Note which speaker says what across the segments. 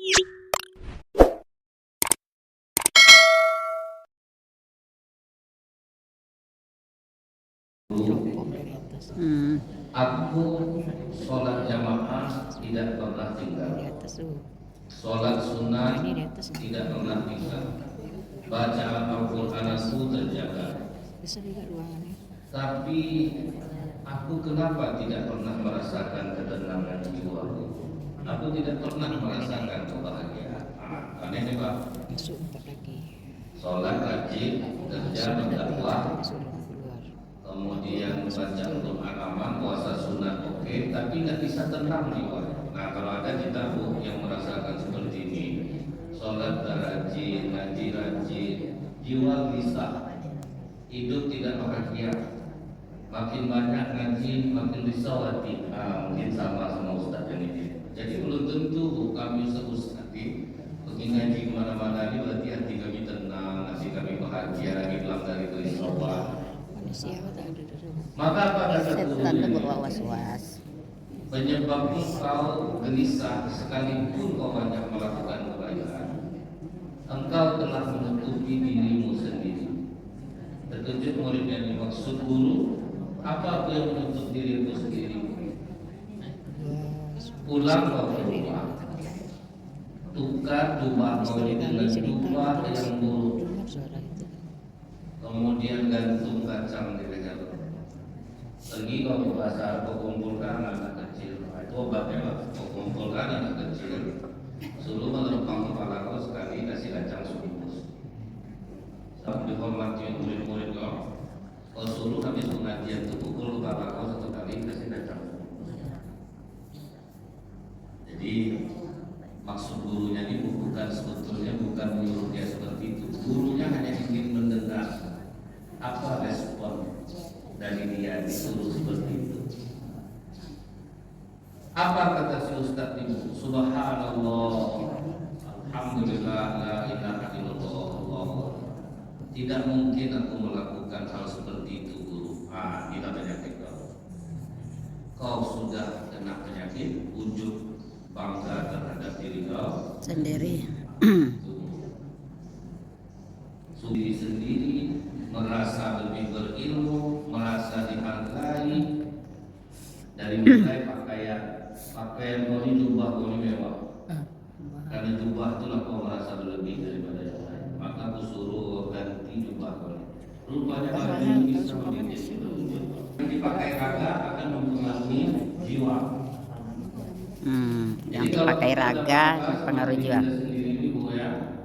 Speaker 1: Aku sholat jamaah tidak pernah tinggal. Sholat sunnah tidak pernah tinggal. Baca Al-Quran aku terjaga. Tapi aku kenapa tidak pernah merasakan ketenangan jiwa? Aku tidak pernah merasakan kebahagiaan. Aneh nih Pak. Sholat rajin, kerja berdakwah, kemudian membaca untuk aman, puasa sunat oke, tapi nggak bisa tenang jiwa. Nah kalau ada kita Bu yang merasakan seperti ini, sholat rajin, ngaji rajin, jiwa bisa, hidup tidak bahagia, makin banyak ngaji, makin risau hati. Mungkin sama Ustaz ini. Jadi belum tentu Bu kami Ustaz hati pergi ngaji kemana-mana ini berarti hati kami tenang, hati kami bahagia, hilang dari kerisauan. Maka pada
Speaker 2: setan was-was.
Speaker 1: penyebab engkau gelisah sekalipun kau banyak melakukan kebaikan, engkau telah menutupi dirimu sendiri. Terkejut murid yang dimaksud guru, apa yang menutup dirimu sendiri? Pulang kau ke rumah, tukar dua kau dengan dua yang buruk, kemudian gantung kacang di leher. Pergi kau ke pasar, kau kumpulkan anak kecil. Itu obatnya Pak. Kau kumpulkan anak kecil, suruh melepang kepala kau sekali, kasih kacang sebungkus. Sampai dihormati murid-murid kau. Kau suruh habis pengajian itu pukul kepala kau satu kali, kasih kacang. Jadi maksud gurunya ini bukan sebetulnya bukan menyuruh dia seperti itu. Gurunya hanya ingin mendengar apa respon dari dia disuruh seperti itu. Apa kata si Ustaz itu? Subhanallah, alhamdulillah, la ilaha illallah, Allah. Tidak mungkin aku melakukan hal seperti itu guru. Tidak penyakit kau. Kau sudah kena penyakit ujub bangga terhadap diri kau
Speaker 2: Sendiri.
Speaker 1: Sendiri merasa lebih berilmu, merasa dihargai. Dari mulai pakaian kau ini jubah kau ini mewah, karena jubah itulah kau merasa berlebih daripada yang lain. Maka aku suruh ganti jubah kau. Rupanya baju ini bisa menjadi dipakai raga akan mempengaruhi jiwa.
Speaker 2: Yang dipakai raga pengaruh jiwa.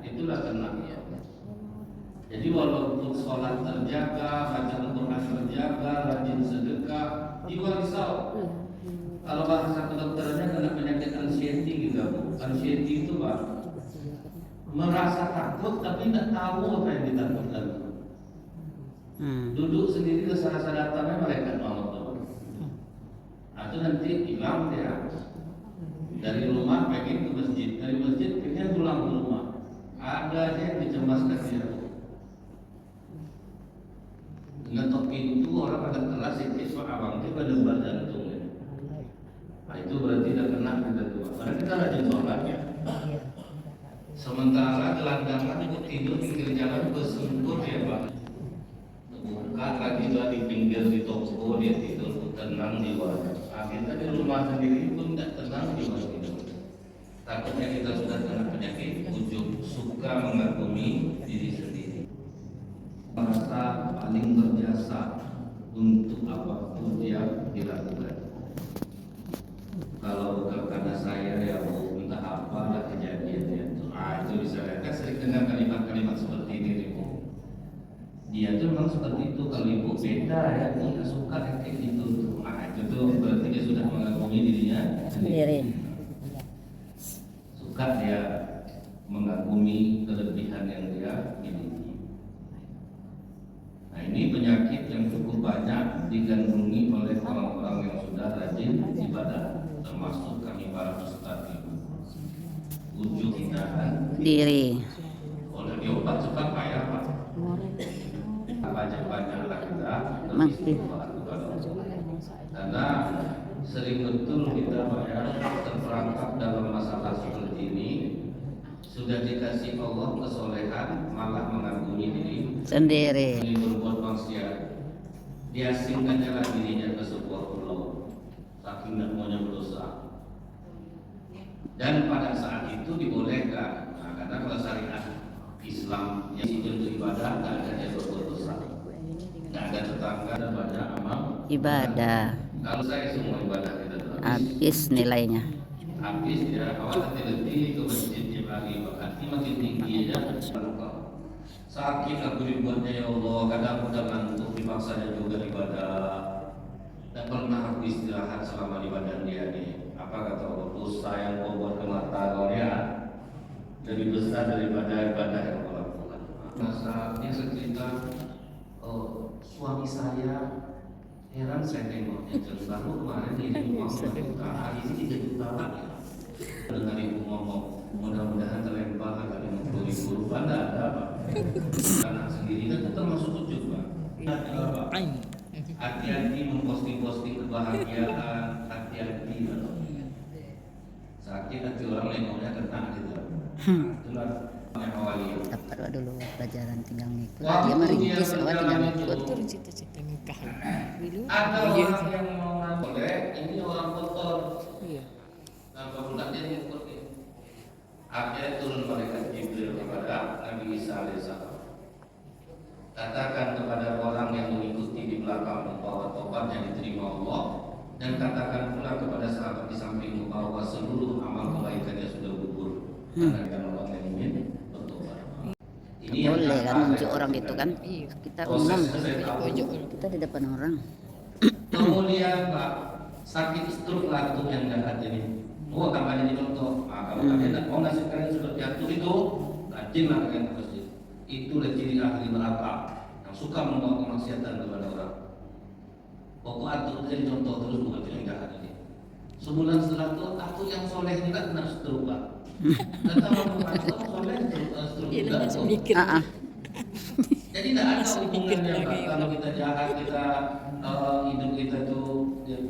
Speaker 1: Itulah tenang ya. Jadi walaupun sholat terjaga, baca Al-Quran terjaga, rajin sedekah, jiwa risau. Kalau bahasa kedokterannya kena penyakit anxiety gitu Bu. Anxiety itu Pak, merasa takut tapi tidak tahu apa yang ditakutkan. Duduk sendiri rasa datangnya malaikat maut. Itu nanti hilang dia. Dari rumah pengen ke masjid, dari masjid pengen pulang ke rumah. Ada aja yang dicemaskan dia. Ngetok pintu orang ada kelas itu abang itu pada jantung ya. Nah itu berarti tidak kena kita tua. Karena kita rajin sholat ya. Sementara gelandangan itu tidur pinggir jalan bersempur ya Pak. Bukan lagi di pinggir di toko dia tidur tenang di bawah. Kita di rumah sendiri pun tidak tenang di bawah tidur. Takutnya kita sudah kena penyakit ujub, suka mengagumi diri sendiri, merasa paling berjasa untuk apapun dia dilakukan. Kalau bukan karena saya ya Bu, entah apalah kejadiannya itu. Itu bisa lihat sering dengar kalimat-kalimat seperti ini Bu. Dia tuh memang seperti itu. Kalau Ibu beda ya, dia nggak suka kayak gitu. Itu tuh berarti dia sudah mengagumi dirinya sendiri. Suka dia mengagumi kelebihan yang dia miliki. Nah ini penyakit yang cukup banyak digandrungi oleh orang-orang yang sudah rajin ibadah, termasuk kami para ustaz itu. Ujub hinakan
Speaker 2: Diri.
Speaker 1: Kalau diobat cepat payah Pak. Banyak-banyaklah kita beristighfar kepada Allah. Karena sering betul kita Pak ya terperangkap dalam masalah seperti ini sudah dikasih Allah kesolehan malah mengagumi diri
Speaker 2: Sendiri.
Speaker 1: ini berbuat maksiat, diasingkannya dirinya ke sebuah pulau saking tidak maunya berdosa. Dan pada saat itu dibolehkan, nah, karena kalau syariat Islam yang untuk ibadah tidak ada yang berbuat dosa, tidak ada tetangga dan banyak amal
Speaker 2: Ibadah.
Speaker 1: Kalau saya semua ibadah kita
Speaker 2: Habis nilainya.
Speaker 1: habis ya, awal hati-hati ke masjid tiap hari, hati makin tinggi aja. Sakit aku dibuatnya ya Allah, kadang udah ngantuk dipaksanya juga ibadah. Tak pernah aku istirahat selama di badan dia nih. Apa kata Allah? Dosa yang kau buat ke mata kau ya lebih besar daripada ibadah yang kau lakukan. Masa dia cerita, suami saya heran saya tengoknya baru kemarin dia cuma 5 juta, hari ini 3 juta lagi. Dengar ibu ngomong, mudah-mudahan terlempar agak 50.000 rupiah, ada apa? Anak sendiri kan itu termasuk ujub, Pak. Hati-hati memposting-posting kebahagiaan, hati-hati. Sakit hati orang nengoknya kena gitu. Itulah yang awalnya.
Speaker 2: Dapat dulu pelajaran tinggal ngikut. Dia merintis awal tinggal ngikut.
Speaker 3: Turun cita-cita nikah.
Speaker 1: Ada orang yang mau boleh, ini orang kotor.
Speaker 3: Iya.
Speaker 1: Nah, bulan dia ngikut ini. Akhirnya turun malaikat Jibril kepada Nabi Isa alaihissalam. Katakan kepada orang yang mengikuti di belakang bahwa tobat yang diterima Allah, dan katakan pula kepada sahabat di sampingmu bahwa seluruh amal kebaikannya sudah gugur karena kan orang yang ingin bertobat. Ini yang
Speaker 2: Boleh kan
Speaker 1: saya
Speaker 2: nunjuk orang gitu kan?
Speaker 3: Iya.
Speaker 2: Kita
Speaker 1: prosesnya
Speaker 2: umum.
Speaker 1: saya tahu.
Speaker 2: Kita di depan orang.
Speaker 1: Kemudian Pak, sakit stroke jantung yang jahat ini. Oh, tambah jadi contoh. Nah, kalau kalian tidak mau ngasih kalian sudah jatuh itu, rajinlah kalian ke masjid. Itulah ciri ahli neraka yang suka membawa kemaksiatan kepada orang. Pokok atur jadi contoh terus bukan yang jahat ini. Sebulan setelah itu atur yang soleh juga kena stroke Pak. Dan kalau atur soleh stroke
Speaker 3: Iya,
Speaker 1: juga.
Speaker 3: langsung mikir.
Speaker 1: Jadi tidak ada hubungannya Pak. Kalau kita jahat, kita hidup kita tuh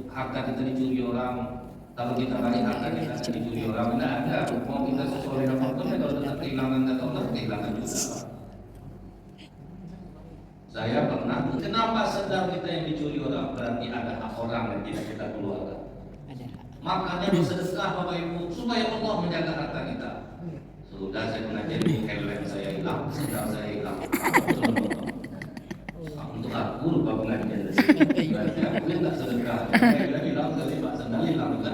Speaker 1: harta kita dicuri orang. Kalau kita baik harta kita dicuri orang, tidak ada. Mau kita sesoleh apapun, kalau kita kehilangan kata Allah, kehilangan juga. Saya pernah. Kenapa sedang kita yang dicuri orang? Berarti ada hak orang yang tidak kita keluarkan.
Speaker 3: Ada hak.
Speaker 1: Makanya bersedekah Bapak Ibu supaya Allah menjaga harta kita. Sudah saya mengajari helm saya hilang, sendal saya hilang. Untuk aku lupa pengajian dari sini. Berarti aku yang tak sedekah. Helm hilang, kali Pak sendal hilang juga.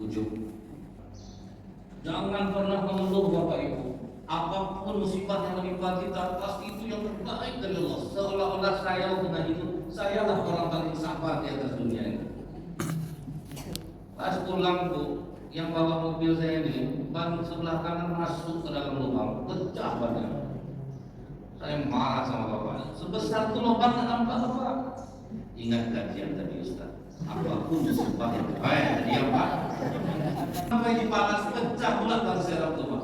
Speaker 1: Ujung. Jangan pernah mengeluh Bapak Ibu. Apapun musibah yang menimpa kita, pasti itu yang terbaik dari Allah. Seolah-olah saya dengan itu, sayalah orang paling sabar di atas dunia ini. Pas pulang Bu, yang bawa mobil saya ini, ban sebelah kanan masuk ke dalam lubang, pecah bannya. Saya marah sama Bapak. Sebesar itu lubang tak nampak Bapak. Ingat kajian tadi Ustaz. Apapun musibah yang terbaik dari yang Pak. Sampai dipanas pecah pula ban serap itu Pak.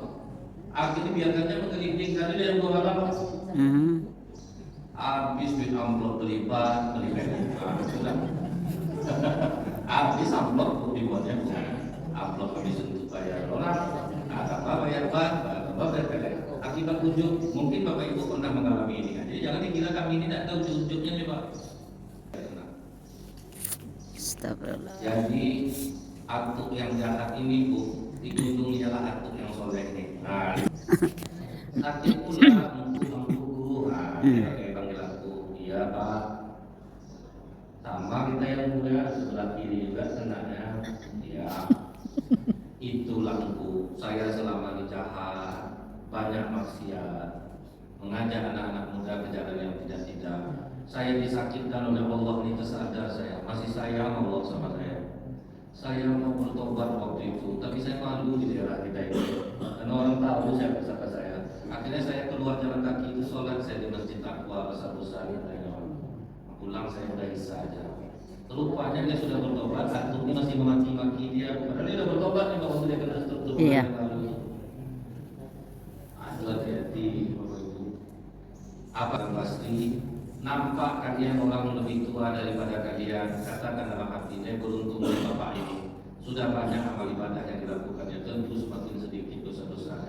Speaker 1: Akhirnya biarkannya menggelinding tadi dari bawah lama. Habis duit amplop beli ban, beli pelek. Habis amplop dibuatnya amplop habis untuk bayar orang, apa bayar ban, apa bayar pelek. Akibat ujung, mungkin Bapak Ibu pernah mengalami ini. Jadi jangan dikira kami ini tidak tahu ujung-ujungnya nih Pak.
Speaker 2: Astagfirullah.
Speaker 1: Jadi atuk yang jahat ini Bu, dijunjung ialah atuk yang soleh ini. Nah, sakit pula mengkuku. Nah, dia panggil aku, iya Pak. Sama kita yang muda sebelah kiri juga senangnya. Ya, itulah Bu. Saya selama ini jahat, banyak maksiat, mengajak anak-anak muda ke jalan yang tidak. Saya disakitkan oleh Allah, ini tersadar saya masih sayang Allah sama saya. Saya mau bertobat waktu itu, tapi saya malu di daerah kita ini. Karena orang tahu siapa saya. Akhirnya saya keluar jalan kaki itu sholat saya di masjid Taqwa besar-besar gitu. Pulang saya udah isya aja. Rupanya dia sudah bertobat, satu ini masih memaki-maki dia. Padahal dia sudah bertobat nih waktu dia kena struktur
Speaker 2: Iya.
Speaker 1: yang lalu. Aduh hati-hati Bapak Ibu. Apa yang pasti? Nampak kalian orang lebih tua daripada kalian, katakan dalam hatinya beruntung Bapak ini sudah banyak amal ibadah yang dilakukannya, tentu semakin sedikit dosa-dosa.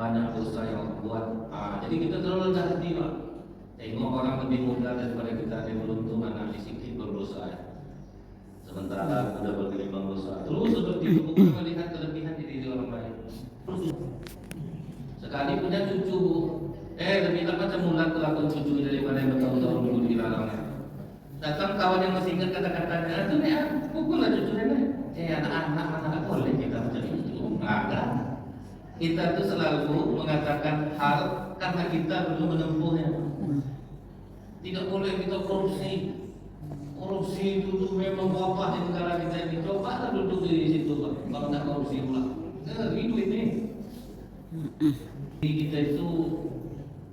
Speaker 1: banyak dosa yang buat. Jadi kita terlalu rendah hati Pak. Tengok orang lebih muda daripada kita, dia beruntung anak sedikit berdosa. Sementara udah berkelimpang dosa. Terus seperti itu, bukan melihat kelebihan diri orang lain. Sekali punya cucu, lebih macam mulat kelakuan cucu daripada yang bertahun-tahun dulu dilarangnya. Datang kawan yang masih ingat kata-katanya, itu nih, pukul lah cucu nenek. Anak-anak mana tak boleh kita menjadi cucu. Enggak. Kita tuh selalu mengatakan hal karena kita belum menempuhnya. Tidak boleh kita korupsi. Korupsi itu tuh memang wabah di negara kita ini. Coba lah duduk di situ Pak, kalau tidak korupsi pula. Itu ini. Kita itu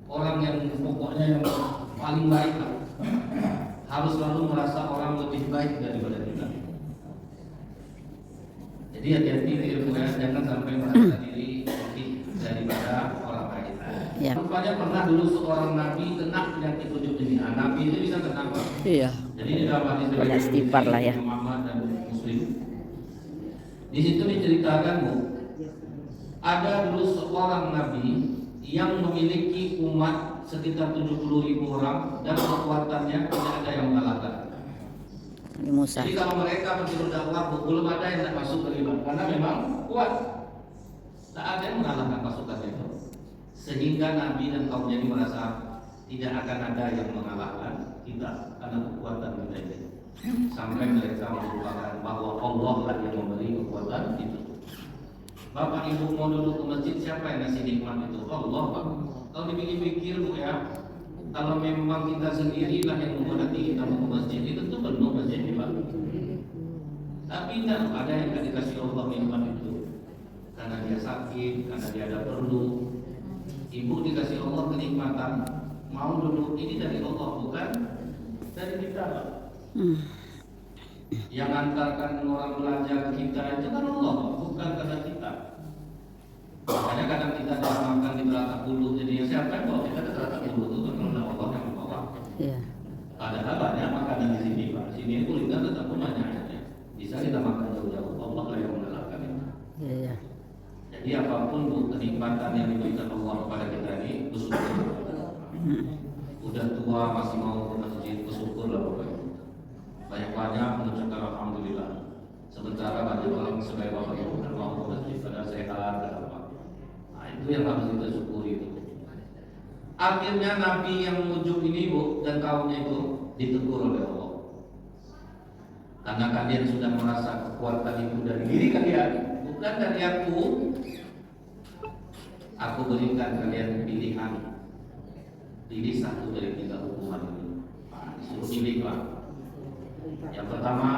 Speaker 1: orang yang pokoknya yang paling baik lah. Harus selalu merasa orang lebih baik daripada kita. Jadi hati-hati ilmunya, jangan sampai merasa diri lebih daripada orang lain.
Speaker 2: Ya.
Speaker 1: Rupanya pernah dulu seorang nabi kena penyakit wujud ini. Nabi itu bisa kena apa?
Speaker 2: Iya.
Speaker 1: Jadi di dalam hadis
Speaker 2: Boleh istighfar lah ya.
Speaker 1: Muhammad dan Muslim. Di situ diceritakan Bu, ada dulu seorang nabi yang memiliki umat sekitar 70.000 orang dan kekuatannya tidak ada yang mengalahkan.
Speaker 2: Nabi Musa.
Speaker 1: Jadi kalau mereka pergi berdakwah belum ada yang tidak masuk terlibat karena memang kuat. Tak ada yang mengalahkan pasukan itu. Sehingga Nabi dan kaumnya ini merasa tidak akan ada yang mengalahkan kita karena kekuatan kita ini. Sampai mereka melupakan bahwa Allah lah yang memberi kekuatan itu. Bapak Ibu mau duduk ke masjid, siapa yang ngasih nikmat itu? Allah Pak. Kalau dipikir-pikir Bu ya, kalau memang kita sendirilah yang membuat hati kita mau ke masjid, itu tuh penuh masjid ini Pak. Tapi tidak ada yang tidak dikasih Allah nikmat itu. Karena dia sakit, karena dia ada perlu. Ibu dikasih Allah kenikmatan, mau duduk, ini dari Allah bukan dari kita Pak. Yang antarkan orang belajar kita itu kan Allah, bukan karena kita. Makanya kadang kita makan di belakang bulu, jadi siapa yang bawa kita ke belakang bulu itu kan karena Allah yang membawa.
Speaker 2: Iya.
Speaker 1: Padahal banyak makanan di sini Pak. Sini kuliner tetap banyak aja. Bisa kita makan jauh-jauh, Allah lah yang mengalahkan itu.
Speaker 2: Iya.
Speaker 1: Jadi apapun Bu, kenikmatan yang diberikan Allah kepada kita ini bersyukur. Udah tua masih mau ke masjid, bersyukur lah Bapak. Banyak-banyak mengucapkan alhamdulillah. Sementara banyak orang sebagai Bapak Ibu dan mau ke masjid pada sehat dan apa. Nah itu yang harus kita syukuri itu. Akhirnya Nabi yang muncul ini Bu dan kaumnya itu ditegur oleh Allah. Karena kalian sudah merasa kekuatan itu dari diri kalian, bukan dari aku. Aku berikan kalian pilihan. Pilih satu dari 3 hukuman ini. Nah, disuruh pilih Pak. Yang pertama,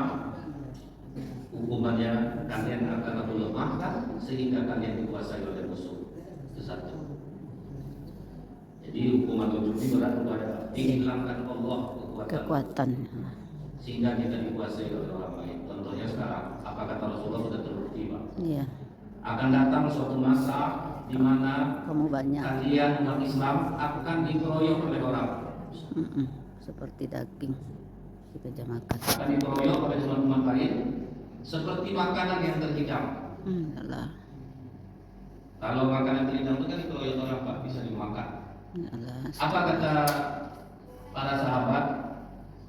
Speaker 1: hukumannya kalian akan aku lemahkan sehingga kalian dikuasai oleh musuh. Itu satu. Jadi hukuman wujud ini berat kepada dihilangkan Allah kekuatan sehingga kita dikuasai oleh orang lain. Contohnya sekarang, apa kata Rasulullah sudah terbukti Pak.
Speaker 2: Iya.
Speaker 1: Akan datang suatu masa di mana
Speaker 2: Kamu banyak.
Speaker 1: kalian umat Islam akan dikeroyok oleh orang.
Speaker 2: Seperti daging kita makan.
Speaker 1: Akan dikeroyok oleh umat lain seperti makanan yang terhidang.
Speaker 2: Alah.
Speaker 1: Kalau makanan terhidang itu kan dikeroyok orang Pak, bisa dimakan.
Speaker 2: Alah.
Speaker 1: Apa kata para sahabat?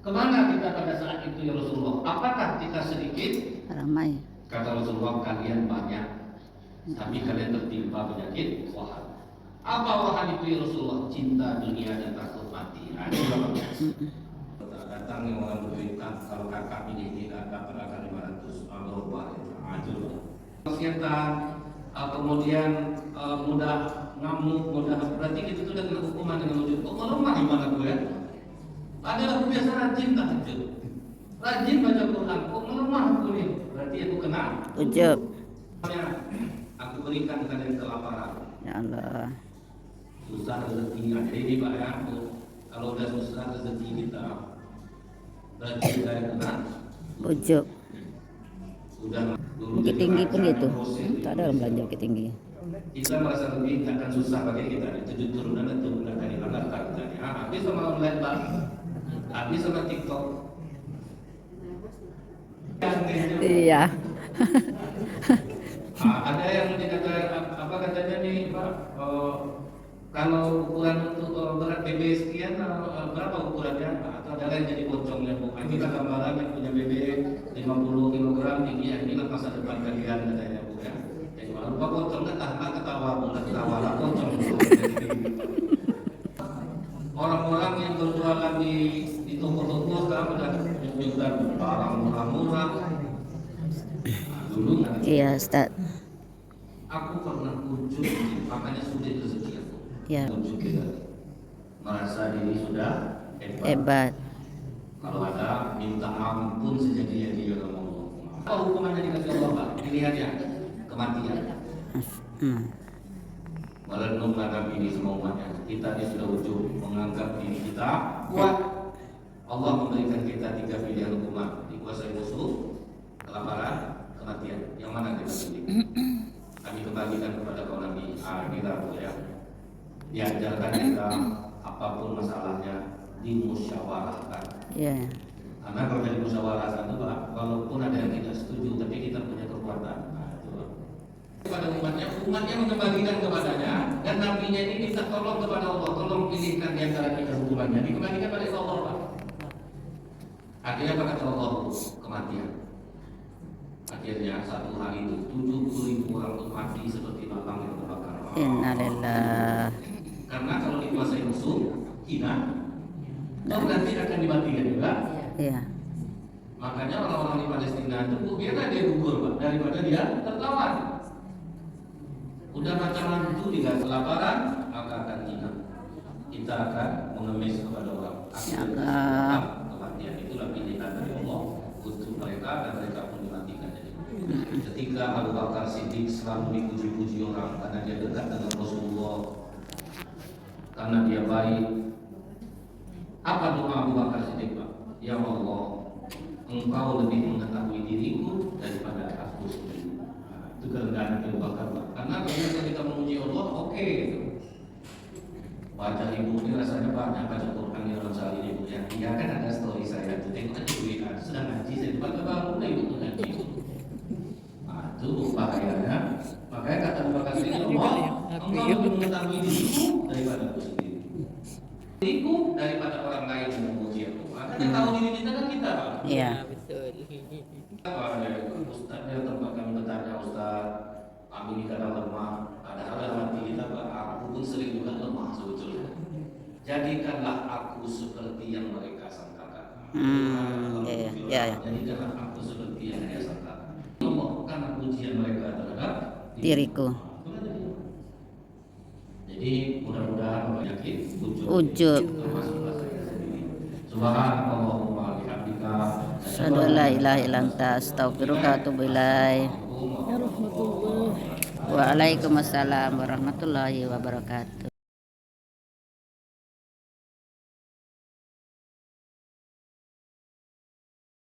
Speaker 1: Kemana kita pada saat itu ya Rasulullah? Apakah kita sedikit?
Speaker 2: Ramai.
Speaker 1: Kata Rasulullah, kalian banyak, tapi kalian tertimpa penyakit wahan. Apa wahan itu ya Rasulullah? Cinta dunia dan takut mati. Nah, datang yang orang bercerita, kalau kakak ini kakak akan 500 berubah. Kesehatan, kemudian mudah ngamuk, mudah berarti itu sudah kena hukuman dengan wujud. Kok melemah gimana gue? Adalah aku biasa rajin tahajud, rajin baca Quran. Kok melemah aku nih? Berarti aku kena
Speaker 2: Ujub.
Speaker 1: Aku berikan kalian kelaparan.
Speaker 2: Ya Allah.
Speaker 1: Susah rezeki ada ini Pak ya. Kalau udah susah rezeki kita, berarti kita yang kena
Speaker 2: Ujub.
Speaker 1: Sudah dulu
Speaker 2: Bukit Tinggi pun gitu.
Speaker 1: proses
Speaker 2: Tak ada orang belanja Bukit Tinggi.
Speaker 1: kita merasa lebih akan susah bagi kita. Itu turunan itu bukan dari langgar kita. Habis sama online Pak, habis sama TikTok.
Speaker 2: Iya.
Speaker 1: Ada yang dikata apa katanya nih Pak, kalau ukuran untuk berat BB sekian berapa ukurannya? Atau ada yang jadi pocongnya Bu? Ini kita gambaran yang punya BB 50 kg tinggi, inilah masa depan kalian katanya Bu ya. Jadi kalau lupa pocong ketawa Bu, ketawa lah pocong. Orang-orang yang berjualan di toko-toko sekarang udah menunjukkan barang murah-murah. Dulu
Speaker 2: Iya, Ustaz.
Speaker 1: aku pernah kunjung, makanya sulit rezeki aku.
Speaker 2: Ya.
Speaker 1: Kunjung kita merasa diri sudah
Speaker 2: Hebat.
Speaker 1: Kalau ada minta ampun sejadi-jadi oleh Allah. Apa hukumannya dikasih Allah Pak? Pilihannya kematian. Merenunglah Nabi ini semua umatnya. Kita ini sudah ujung menganggap diri kita kuat. Allah memberikan kita 3 pilihan hukuman: dikuasai musuh, kelaparan, kematian. Yang mana kita pilih? Kami kembalikan kepada kaum Nabi akhirat ya. Diajarkan kita apapun masalahnya dimusyawarahkan.
Speaker 2: Iya.
Speaker 1: Karena kalau dari musyawarahkan itu Pak, walaupun ada yang tidak setuju, tapi kita punya kekuatan. Nah, itu Pak. Kepada umatnya mengembalikan kepadanya, dan nabinya ini minta tolong kepada Allah, tolong pilihkan di antara kita hukumannya, dikembalikan pada Allah Pak. Akhirnya apa kata Allah? Kematian. Akhirnya satu hari itu 70.000 orang itu mati seperti ladang yang terbakar.
Speaker 2: Innalillah.
Speaker 1: Karena kalau dikuasai musuh, hina, nanti akan dimatikan juga.
Speaker 2: Iya.
Speaker 1: Makanya orang-orang di Palestina itu biarlah dia gugur Pak, daripada dia tertawan. Udah macam itu tidak kelaparan, maka akan hina. Kita akan mengemis kepada orang.
Speaker 2: Ya Allah.
Speaker 1: Kematian itulah pilihan dari Allah untuk mereka, dan mereka pun dimatikan. Ketika Abu Bakar Siddiq selalu dipuji-puji orang karena dia dekat dengan Rasulullah, karena dia baik. Apa doa Abu Bakar Siddiq Pak? Ya Allah, Engkau lebih mengetahui diriku daripada aku sendiri. Nah, itu kerendahan Abu Bakar Pak. Karena kalau kita memuji Allah, oke gitu. Baca ibu ini rasanya banyak baca Quran di dalam saat ini Bu ya. Iya kan ada story saya tuh, tengok aja Bu ya, sudah ngaji saya baca baru lah ibu tuh ngaji. Nah itu bahayanya. Makanya kata Abu Bakar Siddiq, Allah, Engkau lebih mengetahui diriku daripada aku sendiri. Diriku daripada orang lain yang memuji aku. Makanya tahu diri kita kan kita Pak.
Speaker 2: Iya.
Speaker 3: Betul.
Speaker 1: Apa ya Ustaznya tempat kami bertanya, Ustaz, kami ini kadang lemah. Padahal dalam hati kita Pak, aku pun sering juga lemah sebetulnya. Jadikanlah aku seperti yang mereka sangkakan.
Speaker 2: Ya.
Speaker 1: Jadikanlah aku seperti yang mereka sangkakan. Allah karena pujian mereka terhadap
Speaker 2: Diriku.
Speaker 1: Jadi mudah-mudahan penyakit
Speaker 2: Ujub.
Speaker 1: Subhanallahumma bihamdika
Speaker 2: Asyhadu an la ilaha illa anta astaghfiruka wa atubu ilaik. Waalaikumsalam warahmatullahi wabarakatuh.